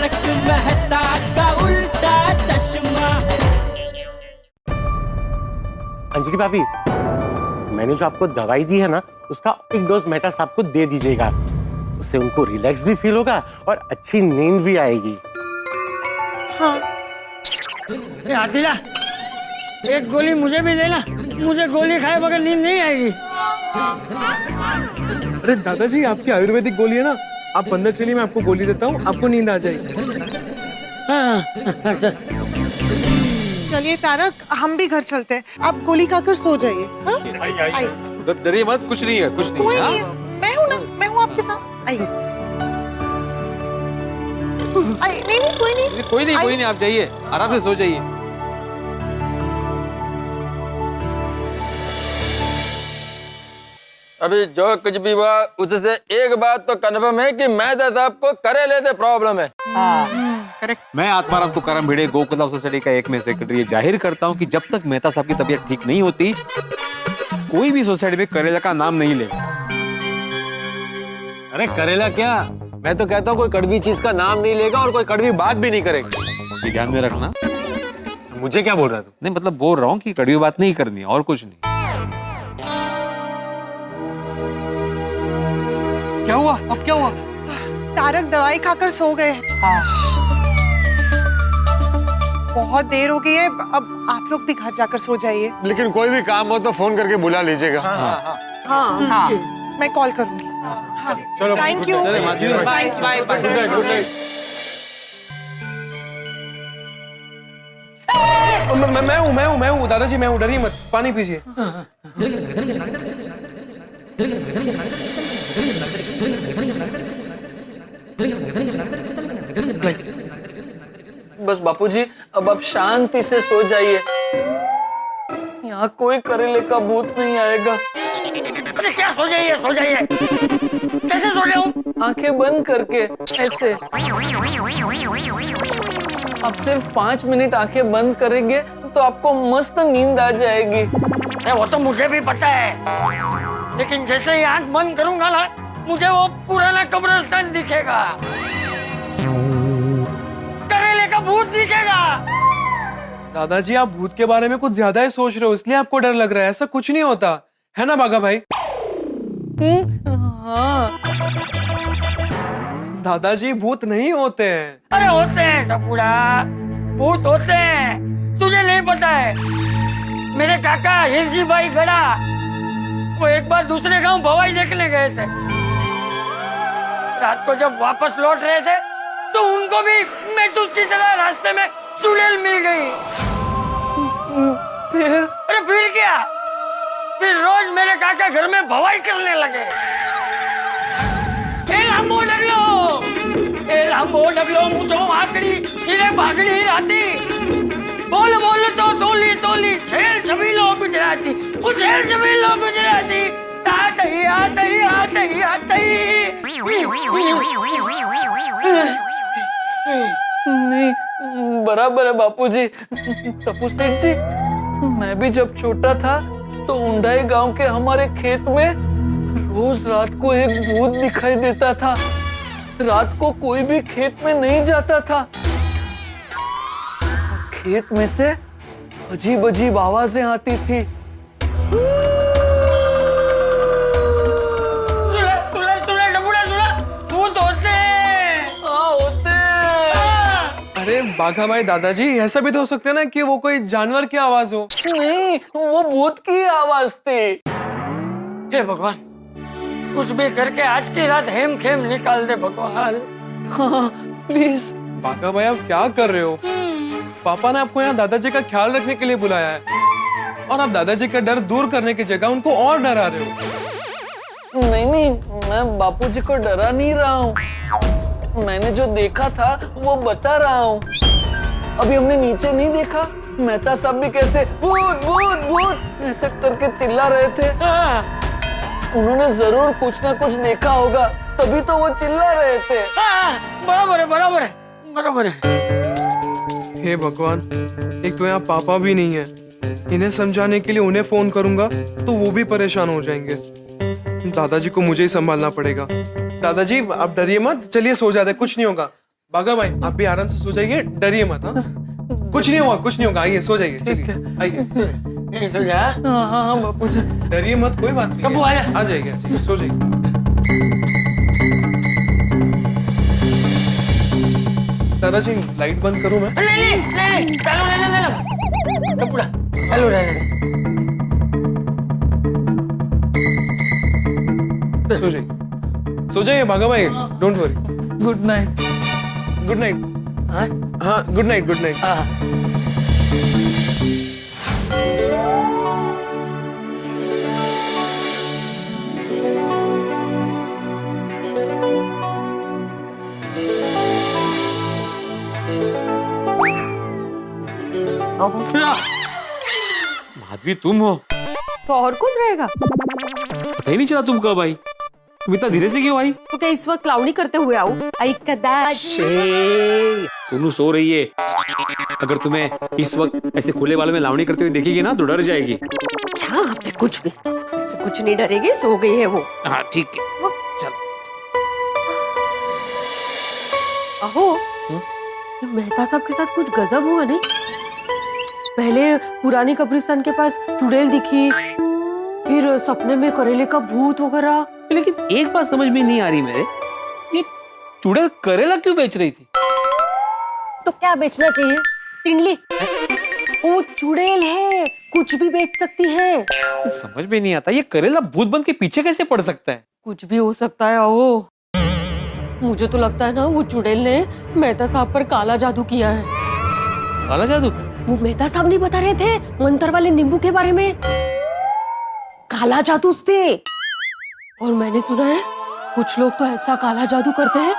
तारक मेहता का उल्टा चश्मा। अंजलि भाभी, मैंने जो आपको दवाई दी है ना, उसका एक डोज मेहता साहब को दे दीजिएगा। उससे उनको रिलैक्स भी फील होगा और अच्छी नींद भी आएगी। हाँ। आतिला, एक गोली मुझे भी देना, मुझे गोली खाए बगैर नींद नहीं आएगी। अरे दादाजी, आपकी आयुर्वेदिक गोली है ना, आप अंदर चलिए, मैं आपको गोली देता हूँ, आपको नींद आ जाएगी। हाँ, चलिए तारक, हम भी घर चलते हैं। आप गोली खाकर सो जाइए। हाँ? आइए। डरिए मत, कुछ नहीं है, कुछ कोई नहीं नहीं है। है, मैं हूँ ना, मैं हूँ आपके साथ। आइए। नहीं नहीं, कोई नहीं। कोई नहीं, आप जाइए, आराम से सो जाइए। अभी जो कुछ भी हुआ उससे एक बात तो कन्फर्म है कि मेहता साहब को करेले से प्रॉब्लम है। मैं आत्माराम तुकाराम भिड़े गोकुलम सोसाइटी का एक में सेक्रेटरी जाहिर करता हूँ कि जब तक मेहता साहब की तबीयत ठीक नहीं होती, कोई भी सोसाइटी में करेला का नाम नहीं लेगा। अरे करेला क्या, मैं तो कहता हूँ कोई कड़वी चीज का नाम नहीं लेगा और कोई कड़वी बात भी नहीं करेगा। ये ध्यान में रखना। मुझे क्या बोल रहा है तू? नहीं मतलब बोल रहा हूँ कि कड़वी बात नहीं करनी और कुछ नहीं। क्या हुआ? अब क्या हुआ? तारक दवाई खाकर सो गए। बहुत देर हो गई है, अब आप लोग भी घर जाकर सो जाइए। लेकिन कोई भी काम हो तो फोन करके बुला लीजिएगा। हाँ, मैं कॉल करूंगी। हाँ, चलो, thank you. Bye bye bye. Good night. मैं हूँ दादाजी, मैं हूँ, डरिए मत, पानी पीजिए। बस बापूजी, अब आप शांति से सो जाइए, यहाँ कोई करेले का भूत नहीं आएगा। अरे क्या सो जाइए, सो जाइए, कैसे सो जाऊं? आंखें बंद करके ऐसे। आप सिर्फ 5 मिनट आंखें बंद करेंगे तो आपको मस्त नींद आ जाएगी। वो तो मुझे भी पता है, लेकिन जैसे ही आंख बंद करूंगा ना, मुझे वो पुराना कब्रिस्तान दिखेगा, करेले का भूत दिखेगा। दादाजी, आप भूत के बारे में कुछ ज्यादा ही सोच रहे हो, इसलिए आपको डर लग रहा है। ऐसा कुछ नहीं होता है ना बाघा भाई? हाँ। दादाजी, भूत नहीं होते हैं। अरे होते हैं टपुड़ा, भूत होते हैं, तुझे नहीं पता है। मेरे काका हिरजी भाई गड़ा, वो एक बार दूसरे गांव भवाई देखने गए थे। रात को जब वापस लौट रहे थे तो उनको भी मैथुस की तरह रास्ते में चुड़ैल मिल गई। अरे फिर क्या, फिर रोज मेरे काका घर में भवाई करने लगे। ए लांबो डगलो मुझो आकड़ी चिरे भागड़ी राती, बोल बोल तो तोली तोली छेल छबीलो गुजराती, वो छेल छबीलो गुजराती, आतई आतई आतई आतई। नहीं, बराबर है बापूजी। टप्पू सेठ जी, मैं भी जब छोटा था तो उंडाई गांव के हमारे खेत में रोज रात को एक भूत दिखाई देता था। रात को कोई भी खेत में नहीं जाता था। खेत में से अजीब अजीब आवाजें आती थी। सुना डबुड़ा सुना, भूत होते हैं। हाँ, होते हैं। अरे बाघा भाई, दादाजी, ऐसा भी तो हो सकता है ना कि वो कोई जानवर की आवाज हो। नहीं, वो भूत की आवाज थी। हे भगवान, कुछ भी करके आज की रात हेम खेम निकाल दे भगवान। हाँ, प्लीज। बाघा भाई, आप क्या कर रहे हो? पापा ने आपको यहाँ दादाजी का ख्याल रखने के लिए बुलाया है और आप दादाजी का डर दूर करने की जगह उनको और डरा रहे हो। नहीं, मैं बापूजी को डरा नहीं रहा हूँ। मैंने जो देखा था वो बता रहा हूँ। अभी हमने नीचे नहीं देखा, मेहता साहब भी कैसे भूत भूत भूत ऐसे करके चिल्ला रहे थे। उन्होंने जरूर कुछ ना कुछ देखा होगा, तभी तो वो चिल्ला रहे थे। बराबर है, बराबर है, बराबर है। हे भगवान, एक तो यहाँ पापा भी नहीं है, इन्हें समझाने के लिए उन्हें फोन करूंगा तो वो भी परेशान हो जाएंगे। दादाजी को मुझे ही संभालना पड़ेगा। दादाजी, आप डरिए मत, चलिए सो जाते, कुछ नहीं होगा। बागा भाई आप भी आराम से सो जाइए, डरिए मत। हाँ कुछ नहीं होगा, कुछ नहीं होगा, आइए सो जाइए, चलिए आइए। सो जा। हाँ बापूजी। डरिए मत, कोई बात नहीं कब आया? आ जाएगा, चलिए सो जाइए। दादाजी लाइट बंद करूं मैं? नहीं चलो ले कपूड़ा चलो ले सो जाइए बागा भाई, don't worry. Good night. Good night. हाँ good night, good night. Madhavi तुम हो? तो और कौन रहेगा? पता ही नहीं चला तुम कब आई। तुम इतना धीरे से क्यों आई? तो क्या इस वक्त लावणी करते हुए आऊं? आई कदाच। तुम सो रही है, अगर तुम्हें इस वक्त ऐसे खुले बालों में लावणी करते हुए देखेगी ना तो डर जाएगी। क्या आपने कुछ भी से कुछ नहीं डरेगी, सो गई है वो। हाँ ठीक है, चल। अहो ये मेहता साहब के साथ कुछ गजब हुआ नहीं? पहले पुरानी कब्रिस्तान के पास चुड़ैल दिखी, फिर सपने में करेले का भूत वगैरह। लेकिन एक बात समझ में नहीं आ रही मेरे, ये चुड़ैल करेला क्यों बेच रही थी? तो क्या बेचना चाहिए? तिनली। वो चुड़ैल है, कुछ भी बेच सकती है। समझ में नहीं आता, ये करेला भूत बन के पीछे कैसे पड़ सकता है? कुछ भी हो सकता है। ओ मुझे तो लगता है ना वो चुड़ैल ने मेहता साहब पर काला जादू किया है। काला जादू? वो मेहता साहब नहीं बता रहे थे मंत्र वाले नींबू के बारे में? काला जादू से। और मैंने सुना है कुछ लोग तो ऐसा काला जादू करते हैं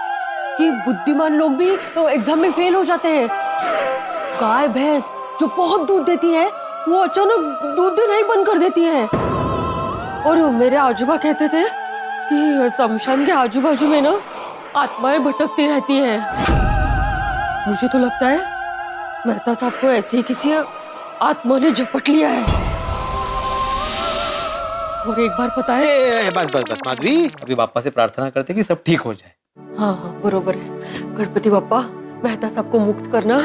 कि बुद्धिमान लोग भी एग्जाम में फेल हो जाते हैं। गाय भैंस जो बहुत दूध देती है वो अचानक दूध देना ही बंद कर देती है। और मेरे आजूबा कहते थे कि शमशान के आजू बाजू में ना आत्माएं भटकती रहती हैं। मुझे तो लगता है मेहता साहब को ऐसे ही किसी आत्मा ने झपट लिया है। और एक बार पता है, बस माधवी, अभी बापा से प्रार्थना करते कि सब ठीक हो जाए। हाँ बरोबर है। गणपति बाप्पा मेहता साहब को मुक्त करना,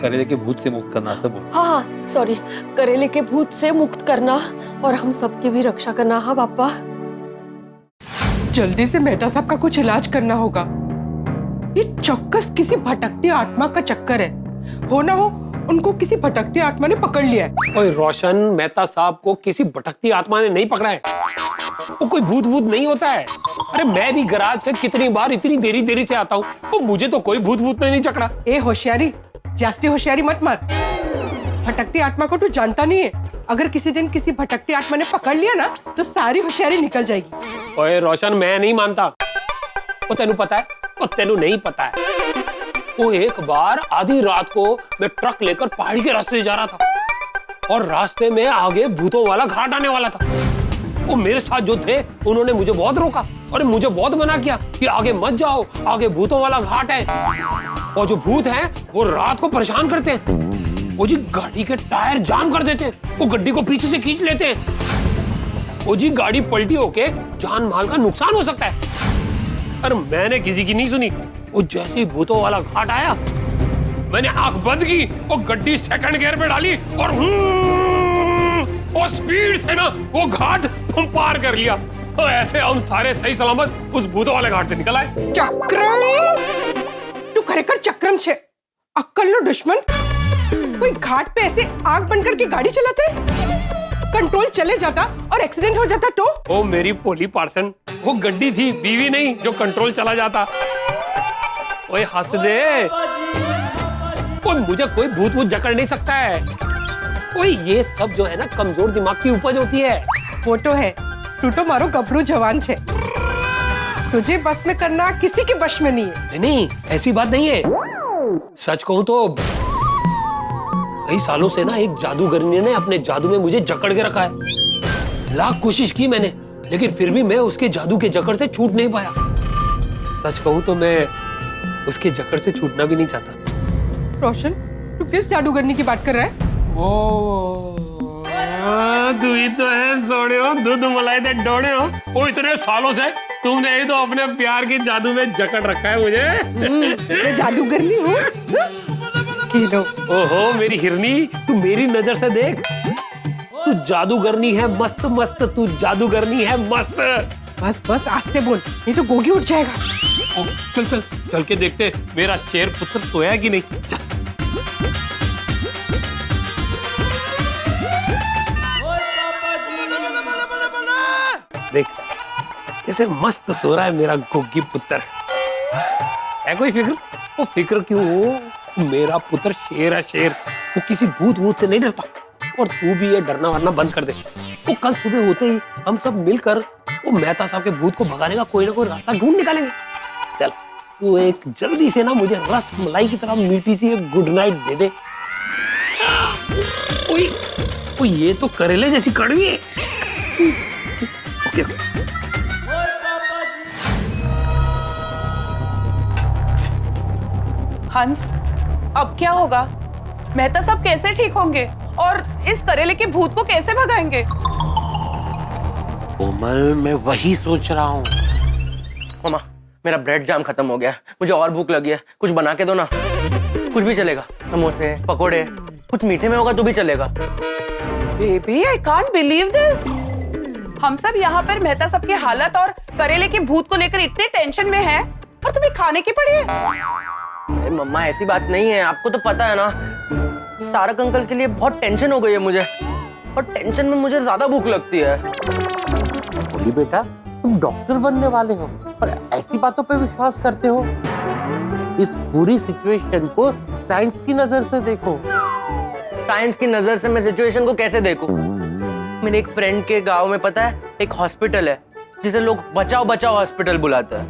करेले के भूत से मुक्त करना सब हो। हाँ सॉरी, करेले के भूत से मुक्त करना और हम सबकी भी रक्षा करना। हाँ बाप्पा। जल्दी से मेहता साहब का कुछ इलाज करना होगा। ये चौक्कस किसी भटकती आत्मा का चक्कर है। हो ना हो उनको किसी भटकती आत्मा ने पकड़ लिया है। ओए रोशन, मेहता साहब को किसी भटकती आत्मा ने नहीं पकड़ा है। वो कोई भूत भूत नहीं होता है। अरे मैं भी गराज से कितनी बार इतनी देरी से आता हूँ, तो मुझे तो कोई भूत भूत ने नहीं चकड़ा। ए होशियारी, जास्ती होशियारी मत मार। भटकती आत्मा को तू जानता नहीं है। अगर किसी दिन किसी भटकती आत्मा ने पकड़ लिया ना तो सारी होशियारी निकल जाएगी। ओए रोशन, मैं नहीं मानता। वो तेनू पता है? वो तेनू नहीं पता है। वो एक बार आधी रात को मैं ट्रक लेकर पहाड़ी के रास्ते जा रहा था और रास्ते में आगे भूतों वाला घाट आने वाला था। वो मेरे साथ जो थे उन्होंने मुझे बहुत रोका और मुझे बहुत मना किया कि आगे मत जाओ, आगे भूतों वाला घाट है। और जो भूत हैं वो रात को परेशान करते हैं। वो जी गाड़ी के टायर जाम कर देते हैं, वो गड्डी को पीछे से खींच लेते हैं। वो जी गाड़ी पलटी होके जान माल का नुकसान हो सकता है। पर मैंने किसी की नहीं सुनी। वो जैसे ही भूतों वाला घाट आया, मैंने आंख बंद की और गड्डी सेकंड गियर पे डाली और स्पीड से ना वो घाट पार कर लिया। तो ऐसे हम सारे सही सलामत उस भूतों वाले घाट से निकल आए। चक्रम, तू खरेखर चक्रम छे। अक्कल नो दुश्मन। कोई घाट पे ऐसे आग बंद करके गाड़ी चलाते? कंट्रोल चले जाता और एक्सीडेंट हो जाता तो? ओ मेरी पोली पार्सन, वो गड्डी थी, बीवी नहीं जो कंट्रोल चला जाता। ओए हंस दे। कोई मुझे कोई भूत भूत जकड़ नहीं सकता है। ओए ये सब जो है ना कमजोर दिमाग की उपज होती है। वो तो है, तू तो मारो गबरू जवान छे। तुझे बस में करना किसी के बश में नहीं है। नहीं, ऐसी बात नहीं है। सच कहूं तो कई सालों से ना एक जादूगरनी ने अपने जादू में मुझे जकड़ के रखा है। लाख कोशिश की मैंने, लेकिन फिर भी मैं उसके जादू के जकड़ से छूट नहीं पाया। सच कहूं तो मैं उसके जकड़ से छूटना भी नहीं चाहता। रोशन, तू किस जादूगरनी की बात कर रहा है? तू ही तो है सोड़े हो, दूध मलाई दे डोड़े हो। वो इतने सालों से तुमने ही तो अपने प्यार के जादू में जकड़ रखा है मुझे। मैं जादूगरनी हूँ। खेलो। ओहो मेरी हिरनी, तू मेरी नजर से देख, तू जादूगरनी है मस्त मस्त, तू जादूगरनी है मस्त। बस बस आस्ते बोल, नहीं तो गोगी उठ जाएगा। चल चल चल के देखते मेरा शेर पुत्र सोया कि नहीं। चल। देख कैसे मस्त सो रहा है मेरा गोगी पुत्र। है कोई फिक्र? वो फिक्र क्यों हो, मेरा पुत्र शेर है शेर, वो किसी भूत वूत से नहीं डरता। और तू भी ये डरना वरना बंद कर दे। वो कल सुबह होते ही हम सब मिलकर वो मेहता साहब के भूत को भगाने का कोई ना कोई रास्ता ढूंढ निकालेंगे। चल तू एक जल्दी से ना मुझे रस मलाई की तरह मीठी सी एक गुड नाइट दे दे। ओए, ओए ये तो करेले जैसी कड़वी है। Okay okay. हंस, अब क्या होगा? मेहता साहब कैसे ठीक होंगे और इस करेले के भूत को कैसे भगाएंगे? कोमल मैं वही सोच रहा हूँ। मामा, मेरा ब्रेड जाम खत्म हो गया, मुझे और भूख लगी है, कुछ बना के दो ना। कुछ भी चलेगा, समोसे, पकोड़े, कुछ मीठे में होगा तो भी चलेगा। Baby, I can't believe this. हम सब यहाँ पर मेहता साहब की हालत और करेले के भूत को लेकर इतने टेंशन में हैं और तुम्हें खाने की पड़ी है। अरे मम्मा ऐसी बात नहीं है, आपको तो पता है ना, तारक अंकल के लिए बहुत टेंशन हो गई है मुझे, और टेंशन में मुझे ज्यादा भूख लगती है। बोली बेटा तुम डॉक्टर बनने वाले हो और ऐसी बातों पे विश्वास करते हो? इस पूरी सिचुएशन को साइंस की नजर से देखो। साइंस की नजर से मैं सिचुएशन को कैसे देखूं? मेरे एक फ्रेंड के गांव में पता है एक हॉस्पिटल है जिसे लोग बचाओ बचाओ हॉस्पिटल बुलाते हैं।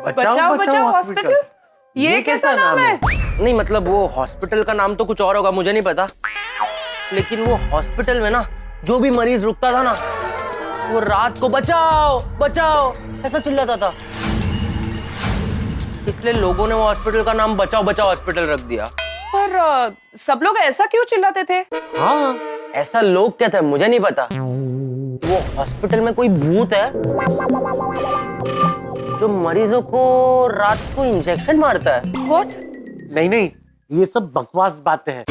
बचाओ बचाओ हॉस्पिटल? ये कैसा नाम है? नहीं मतलब वो हॉस्पिटल का नाम तो कुछ और होगा, मुझे नहीं पता, लेकिन वो हॉस्पिटल में ना जो भी मरीज रुकता था ना, वो रात को बचाओ बचाओ ऐसा चिल्लाता था, इसलिए लोगों ने वो हॉस्पिटल का नाम बचाओ बचाओ हॉस्पिटल रख दिया। पर सब लोग ऐसा क्यों चिल्लाते थे? हाँ, ऐसा लोग कहते हैं, मुझे नहीं पता। वो हॉस्पिटल में कोई भूत है जो मरीजों को रात को इंजेक्शन मारता है। What? नहीं नहीं, ये सब बकवास बातें हैं।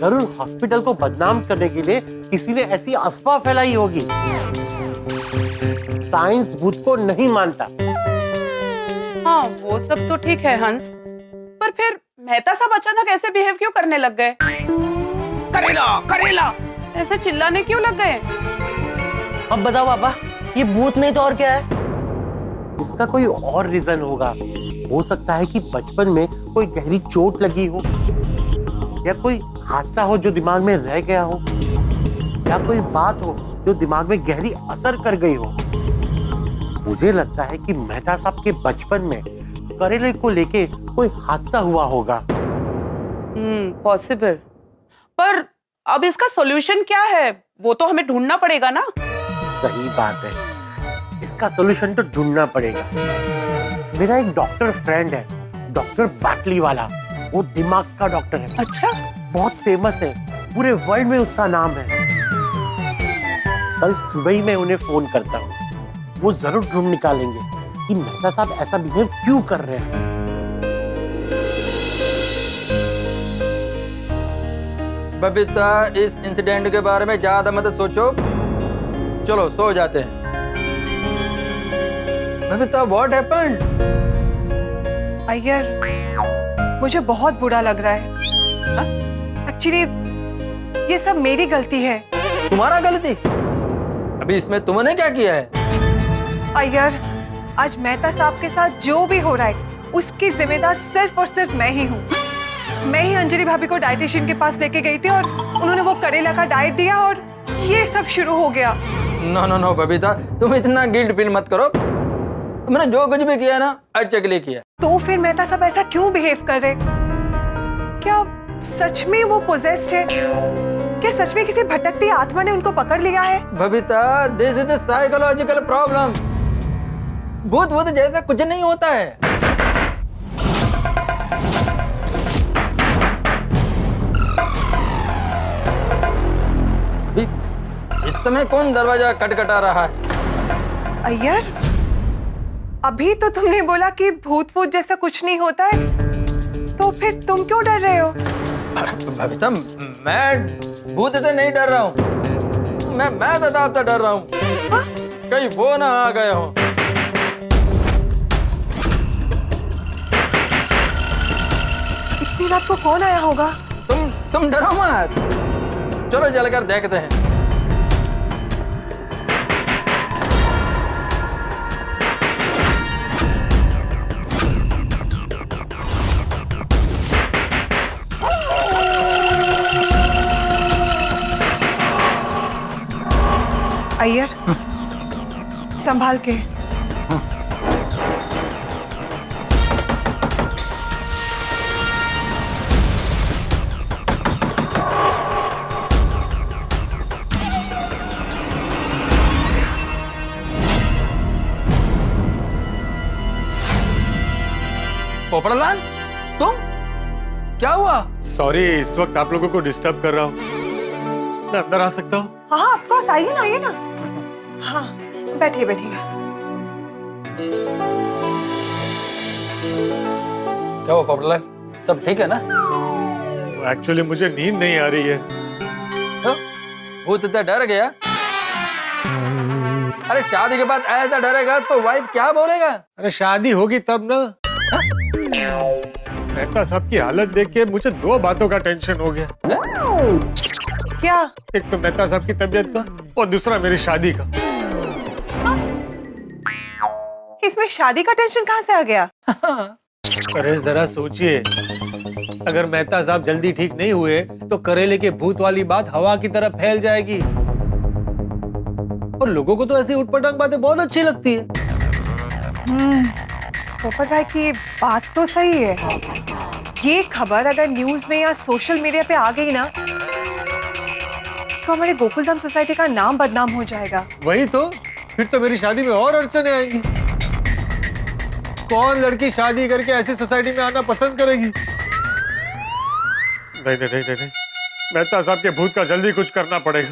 जरूर हॉस्पिटल को बदनाम करने के लिए किसी ने ऐसी अफवाह फैलाई होगी। साइंस भूत को नहीं मानता। हाँ वो सब तो ठीक है हंस, पर फिर मेहता साहब अचानक ऐसे बिहेव क्यों करने लग गए? करेला करेला ऐसे चिल्लाने क्यों लग गए? अब बताओ पापा, ये भूत नहीं तो और क्या है? इसका कोई और रीजन होगा। हो सकता है कि बचपन में कोई गहरी चोट लगी हो, या कोई हादसा हो जो दिमाग में रह गया हो, या कोई बात हो जो दिमाग में गहरी असर कर गई हो। मुझे लगता है कि मेहता साहब के बचपन में करेले को लेके कोई हादसा हुआ होगा। पॉसिबल। पर अब इसका सॉल्यूशन क्या है, वो तो हमें ढूंढना पड़ेगा ना। सही बात है, इसका सॉल्यूशन तो ढूंढना पड़ेगा। मेरा एक डॉक्टर फ्रेंड है, डॉक्टर बाटली वाला, वो दिमाग का डॉक्टर है। अच्छा, बहुत फेमस है, पूरे वर्ल्ड में उसका नाम है। कल सुबह ही मैं उन्हें फोन करता हूँ, वो जरूर ढूंढ निकालेंगे कि मेहता साहब ऐसा बिहेव क्यों कर रहे हैं। बबीता, इस इंसिडेंट के बारे में ज्यादा मत सोचो, चलो सो जाते हैं। Babita, what happened? अय्यर, मुझे बहुत बुरा लग रहा है। एक्चुअली ये सब मेरी गलती है। तुम्हारा गलती? अभी इसमें तुमने क्या किया है? अय्यर, आज मेहता साहब के साथ जो भी हो रहा है उसकी जिम्मेदार सिर्फ और सिर्फ मैं ही हूँ। मैं ही अंजलि भाभी को डाइटिशियन के पास लेके गई थी और उन्होंने वो करेला का डाइट दिया और ये सब शुरू हो गया। नो नो नो बबीता, तुम इतना गिल्ट फील मत करो। तुमने जो कुछ भी किया ना अच्छे के लिए किया। तो फिर मेहता साहब ऐसा क्यों बिहेव कर रहे? क्या सच में वो पोजेस्ड है? क्या सच में किसी भटकती आत्मा ने उनको पकड़ लिया है? Babita, this is the psychological problem. भूत भूत जैसा कुछ नहीं होता है। इस समय कौन दरवाजा खटखटा रहा है? अय्यर, अभी तो तुमने बोला कि भूत वूत जैसा कुछ नहीं होता है, तो फिर तुम क्यों डर रहे हो? बबीता, मैं भूत से नहीं डर रहा हूँ, मैं तो आपसे डर रहा हूँ। कहीं वो ना आ गए हो। इतनी रात को कौन आया होगा? तुम डरो मत, चलो जलकर देखते हैं। अय्यर, संभाल के। पोपड़लाल, तुम क्या हुआ? सॉरी, इस वक्त आप लोगों को डिस्टर्ब कर रहा हूँ। मैं अंदर आ सकता हूँ? हाँ ऑफ कोर्स, आइए ना, आइए ना। हाँ बैठिए बैठिए। क्या हुआ पोपड़लाल, सब ठीक है ना? एक्चुअली मुझे नींद नहीं आ रही है। तो भूत इतना डर गया? अरे शादी के बाद ऐसा डरेगा तो वाइफ क्या बोलेगा? अरे शादी होगी तब ना। मेहता साहब की हालत देख के मुझे दो बातों का टेंशन हो गया। क्या? एक तो मेहता साहब की तबीयत का और दूसरा मेरी शादी का। इसमें शादी का टेंशन कहाँ से आ गया? अरे जरा सोचिए, अगर मेहता साहब जल्दी ठीक नहीं हुए तो करेले के भूत वाली बात हवा की तरह फैल जाएगी। और लोगों को तो ऐसी उटपटांग बातें बहुत अच्छी लगती है। पोपट भाई की बात तो सही है। ये खबर अगर न्यूज में या सोशल मीडिया पे आ गई ना, तो हमारे गोकुलधाम सोसाइटी का नाम बदनाम हो जाएगा। वही तो, फिर तो मेरी शादी में और अड़चने आएंगी। कौन लड़की शादी करके ऐसी सोसाइटी में आना पसंद करेगी? नहीं नहीं नहीं नहीं, मेहता साहब के भूत का जल्दी कुछ करना पड़ेगा।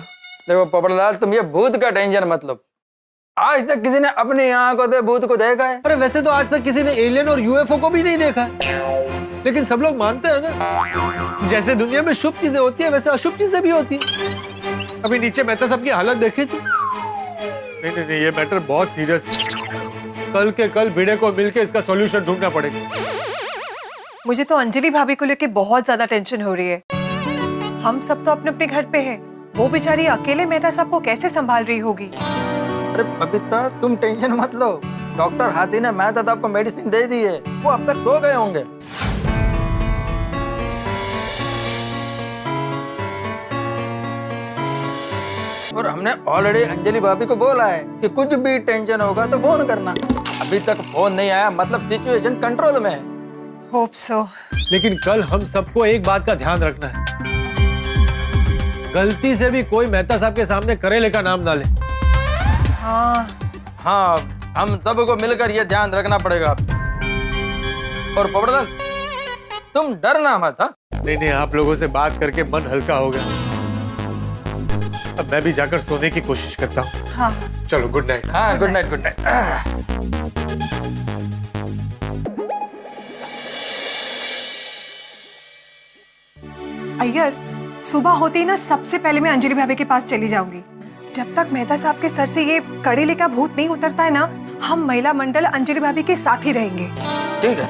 देखो पोपड़लाल, तुम ये भूत का टेंशन मत लो। आज तक किसी ने अपनी आंखों से भूत को देखा है? अरे वैसे तो आज तक किसी ने एलियन और यूएफओ को भी नहीं देखा है, लेकिन सब लोग मानते हैं ना, जैसे दुनिया में शुभ चीजें होती है वैसे अशुभ चीजें भी होती है। अभी नीचे मेहता साहब की हालत देखी थी। नहीं नहीं नहीं, ये मैटर बहुत सीरियस है। कल के कल भिड़े को मिलके इसका सॉल्यूशन ढूंढना पड़ेगा। मुझे तो अंजलि भाभी को लेके बहुत ज्यादा टेंशन हो रही है। हम सब तो अपने अपने घर पे हैं, वो बेचारी अकेले मेहता साहब को कैसे संभाल रही होगी? अरे बबीता, तुम टेंशन मत लो। डॉक्टर हाथी ने मेहता साहब को मेडिसिन दे दी है, वो अब तक सो गए होंगे। और हमने ऑलरेडी अंजलि भाभी को बोला है कि कुछ भी टेंशन होगा तो फोन करना। अभी तक फोन नहीं आया, मतलब सिचुएशन कंट्रोल में है। Hope so. लेकिन कल हम सबको एक बात का ध्यान रखना है, गलती से भी कोई मेहता साहब के सामने करेले का नाम ना ले। हाँ, हम सबको मिलकर ये ध्यान रखना पड़ेगा। और पोपड़लाल, तुम डरना मत। हाँ नहीं नहीं, आप लोगों से बात करके मन हल्का हो गया। अब मैं भी जाकर सोने की कोशिश करता हूँ। हाँ चलो, गुड नाइट। हाँ, good night, good night. Iyer, सुबह होते ही ना सबसे पहले मैं अंजलि भाभी के पास चली जाऊंगी। जब तक मेहता साहब के सर से ये करेले का भूत नहीं उतरता है ना, हम महिला मंडल अंजलि भाभी के साथ ही रहेंगे। ठीक है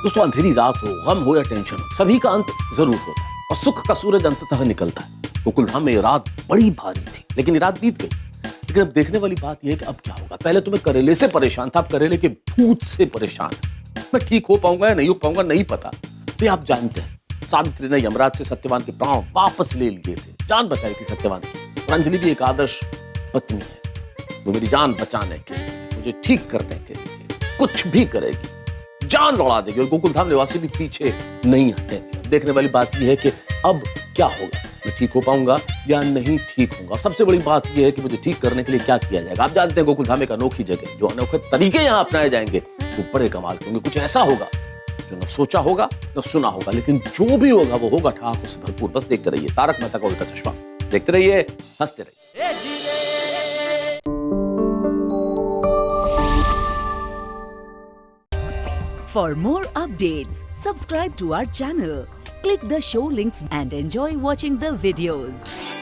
दोस्तों, अंधेरी रात हो, गम हो या टेंशन हो, सभी का अंत जरूर होता है और सुख का सूरज अंततः निकलता है। गोकुलधाम में ये रात बड़ी भारी थी, लेकिन ये रात बीत गई। लेकिन अब देखने वाली बात यह है कि अब क्या होगा। पहले तो मैं करेले से परेशान था, अब करेले के भूत से परेशान है। मैं ठीक हो पाऊंगा या नहीं हो पाऊंगा नहीं पता। तो आप जानते हैं, सावित्री ने यमराज से सत्यवान के प्राण वापस ले लिए थे, जान बचाई थी सत्यवान की। अंजलि भी एक आदर्श पत्नी है, वो मेरी जान बचाने के लिए, मुझे ठीक करने के लिए कुछ भी करेगी, जान लौड़ा देगी। और गोकुलधाम निवासी भी पीछे नहीं हटे। देखने वाली बात यह है कि अब क्या होगा, मैं ठीक हो पाऊंगा या नहीं ठीक होऊंगा। सबसे बड़ी बात यह है कि मुझे ठीक करने के लिए क्या किया जाएगा। आप जानते हैं गोकुलधाम एक अनोखी जगह, जो अनोखे तरीके यहाँ अपनाए जाएंगे वो बड़े कमाल के होंगे। कुछ ऐसा होगा जो न सोचा होगा न सुना होगा, लेकिन जो भी होगा वो होगा ठाकुर से भरपूर। बस देखते रहिए तारक मेहता का उल्टा चश्मा, देखते रहिए, हंसते रहिए। For more updates, subscribe to our channel, click the show links and enjoy watching the videos.